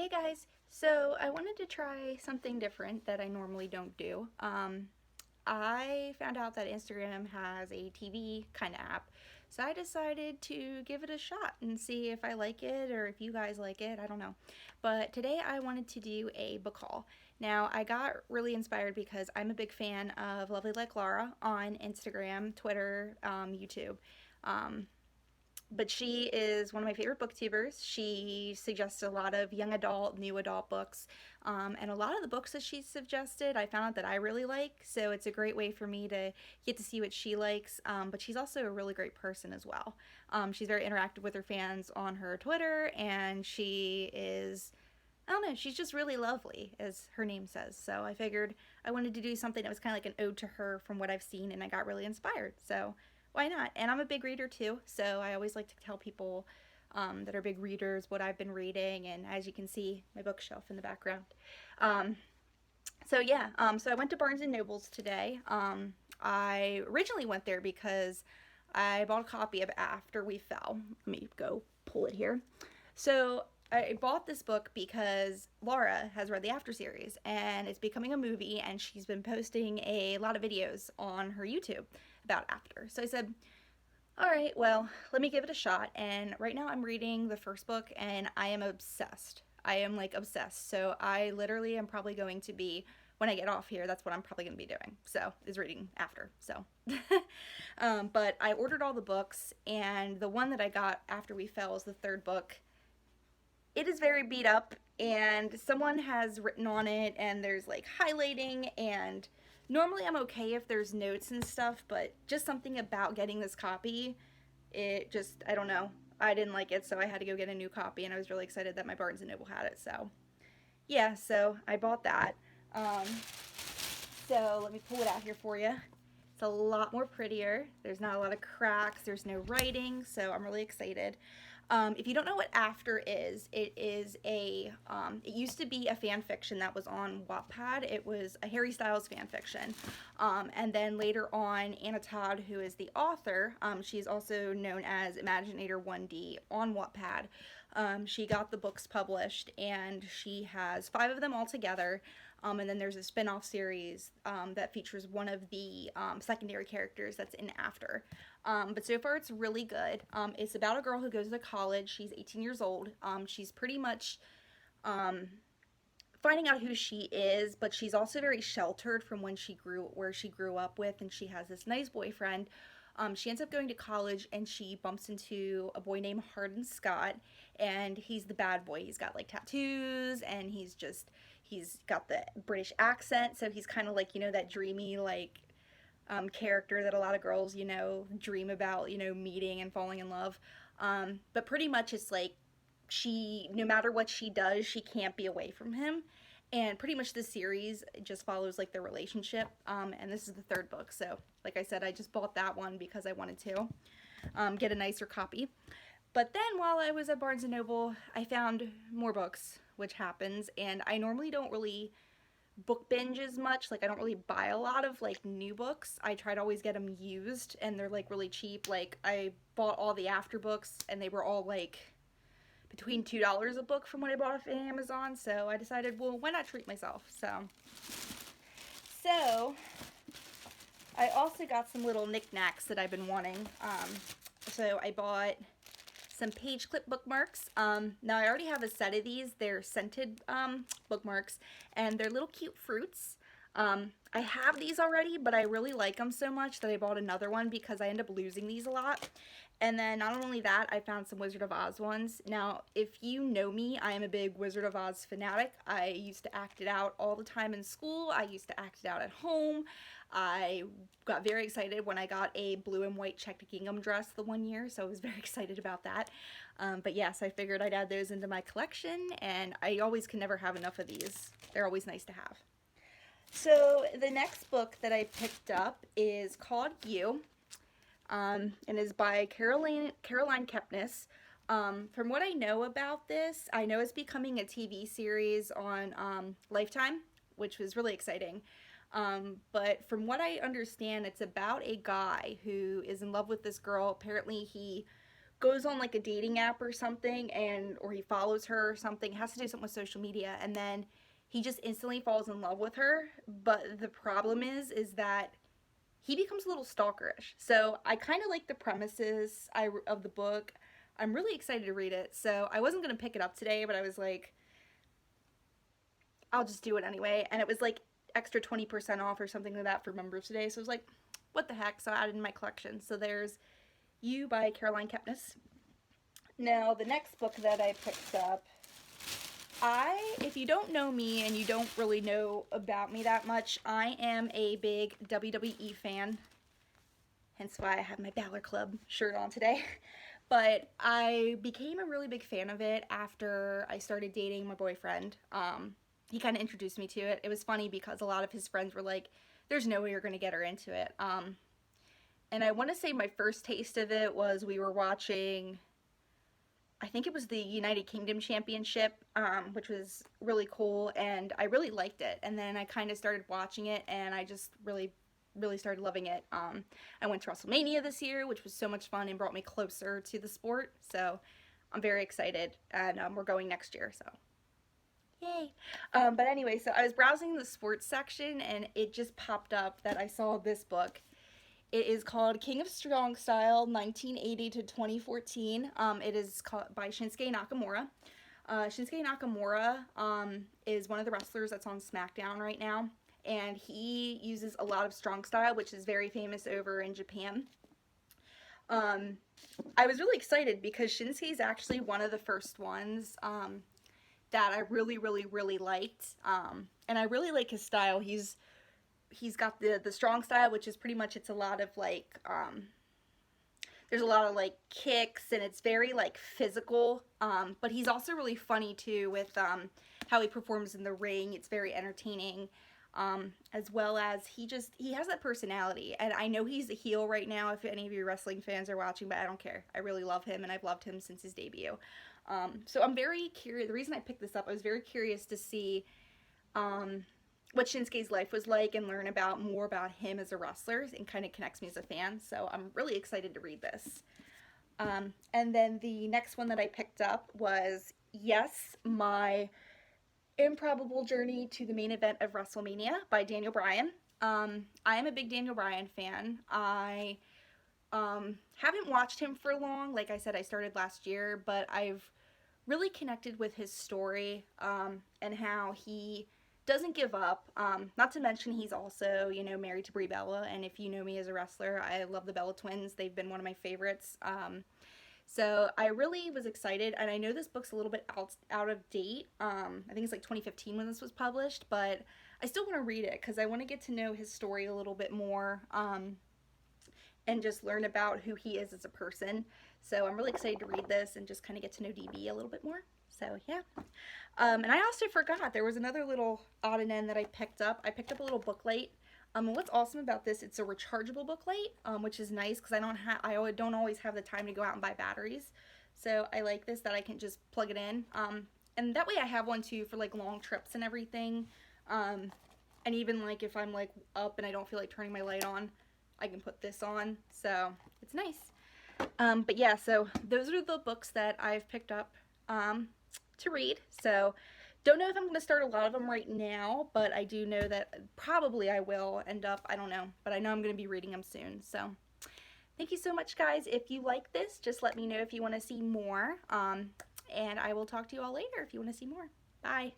Hey guys, so I wanted to try something different that I normally don't do. I found out that Instagram has a TV kind of app, so I decided to give it a shot and see if I like it or if you guys like it. I don't know. But today I wanted to do a book haul. Now, I got really inspired because I'm a big fan of Lovely Like Laura on Instagram, Twitter, YouTube. Um, but she is one of my favorite booktubers. She suggests a lot of young adult, new adult books, and a lot of the books that she suggested I found out that I really like, so it's a great way for me to get to see what she likes. But she's also a really great person as well. She's very interactive with her fans on her Twitter, and she is, I don't know, she's just really lovely, as her name says. So I figured I wanted to do something that was kind of like an ode to her from what I've seen, and I got really inspired. So why not? And I'm a big reader too, so I always like to tell people that are big readers what I've been reading, and as you can see, my bookshelf in the background. Um, so I went to Barnes and Nobles today. I originally went there because I bought a copy of After We Fell. Let me go pull it here. So I bought this book because Laura has read the After series and it's becoming a movie, and she's been posting a lot of videos on her YouTube about After. So I said, all right, well, let me give it a shot. And right now I'm reading the first book and I am obsessed. I am like obsessed. So I literally am probably going to be, when I get off here, that's what I'm probably going to be doing. So, is reading After. So, but I ordered all the books, and the one that I got After We Fell is the third book. It is very beat up, and someone has written on it, and there's like highlighting, and normally I'm okay if there's notes and stuff, but just something about getting this copy, it just, I don't know, I didn't like it, so I had to go get a new copy, and I was really excited that my Barnes & Noble had it. So yeah, so I bought that. um, so let me pull it out here for you. It's a lot more prettier. There's not a lot of cracks. There's no writing, so I'm really excited. If you don't know what After is, it is it used to be a fan fiction that was on Wattpad. It was a Harry Styles fan fiction. And then later on, Anna Todd, who is the author, she's also known as Imaginator 1D on Wattpad. She got the books published, and she has 5 of them all together. And then there's a spin-off series that features one of the secondary characters that's in After. But so far it's really good. It's about a girl who goes to college. She's 18 years old. She's pretty much um, finding out who she is, but she's also very sheltered from where she grew up with, and she has this nice boyfriend. She ends up going to college, and she bumps into a boy named Hardin Scott, and he's the bad boy. He's got like tattoos, and he's got the British accent, so he's kind of like, that dreamy, like, character that a lot of girls, dream about, meeting and falling in love. But pretty much it's like no matter what she does, she can't be away from him. And pretty much the series just follows like their relationship. And this is the third book. So, like I said, I just bought that one because I wanted to get a nicer copy. But then while I was at Barnes & Noble, I found more books, which happens. And I normally don't really book binge as much. Like, I don't really buy a lot of like new books. I try to always get them used, and they're like really cheap. Like, I bought all the After books, and they were all like between $2 a book from what I bought off Amazon. So I decided, well, why not treat myself? So I also got some little knickknacks that I've been wanting. So I bought some page clip bookmarks. Now I already have a set of these. They're scented bookmarks, and they're little cute fruits. I have these already, but I really like them so much that I bought another one because I end up losing these a lot. And then not only that, I found some Wizard of Oz ones. Now, if you know me, I am a big Wizard of Oz fanatic. I used to act it out all the time in school. I used to act it out at home. I got very excited when I got a blue and white checked gingham dress the one year, so I was very excited about that. But yes, I figured I'd add those into my collection, and I always can never have enough of these. They're always nice to have. So the next book that I picked up is called You, and is by Caroline Kepnes. From what I know about this, I know it's becoming a TV series on Lifetime, which was really exciting. But from what I understand, it's about a guy who is in love with this girl. Apparently he goes on like a dating app or something, and or he follows her or something, has to do something with social media, and then he just instantly falls in love with her. But the problem is that he becomes a little stalkerish. So I kind of like the premises of the book. I'm really excited to read it. So I wasn't going to pick it up today, but I was like, I'll just do it anyway. And it was like extra 20% off or something like that for members today. So I was like, what the heck? So I added in my collection. So there's You by Caroline Kepnes. Now, the next book that I picked up, if you don't know me and you don't really know about me that much, I am a big WWE fan. Hence why I have my Balor Club shirt on today. But I became a really big fan of it after I started dating my boyfriend. He kind of introduced me to it. It was funny because a lot of his friends were like, there's no way you're going to get her into it. And I want to say my first taste of it was we were watching, I think it was the United Kingdom Championship, which was really cool, and I really liked it. And then I kind of started watching it, and I just really started loving it. I went to WrestleMania this year, which was so much fun and brought me closer to the sport. So I'm very excited, and we're going next year, so yay. But anyway, so I was browsing the sports section, and it just popped up that I saw this book. It is called King of Strong Style, 1980 to 2014. It is called by Shinsuke Nakamura. Shinsuke Nakamura is one of the wrestlers that's on SmackDown right now, and he uses a lot of strong style, which is very famous over in Japan. I was really excited because Shinsuke is actually one of the first ones that I really liked, and I really like his style. He's got the strong style, which is pretty much, it's a lot of like, there's a lot of like kicks, and it's very like physical, but he's also really funny too with how he performs in the ring. It's very entertaining, as well as he has that personality. And I know he's a heel right now if any of you wrestling fans are watching, but I don't care. I really love him, and I've loved him since his debut. So I'm very curious. The reason I picked this up, I was very curious to see what Shinsuke's life was like and learn more about him as a wrestler, and kind of connects me as a fan. So I'm really excited to read this. And then the next one that I picked up was Yes, My Improbable Journey to the Main Event of WrestleMania by Daniel Bryan. I am a big Daniel Bryan fan. I haven't watched him for long. Like I said, I started last year, but I've really connected with his story, and how he doesn't give up. Not to mention he's also, married to Brie Bella, and if you know me as a wrestler, I love the Bella twins. They've been one of my favorites. So I really was excited, and I know this book's a little bit out of date. I think it's like 2015 when this was published, but I still want to read it because I want to get to know his story a little bit more, and just learn about who he is as a person. So I'm really excited to read this and just kind of get to know DB a little bit more. So yeah. And I also forgot, there was another little odd and end that I picked up. I picked up a little booklight. And what's awesome about this, it's a rechargeable booklight, which is nice because I don't always have the time to go out and buy batteries. So I like this, that I can just plug it in. And that way I have one too for like long trips and everything. And even like if I'm like up and I don't feel like turning my light on, I can put this on. So it's nice. But yeah, so those are the books that I've picked up to read. So don't know if I'm going to start a lot of them right now, but I do know that probably I will end up, I don't know, but I know I'm going to be reading them soon. So thank you so much, guys. If you like this, just let me know if you want to see more, and I will talk to you all later if you want to see more. Bye.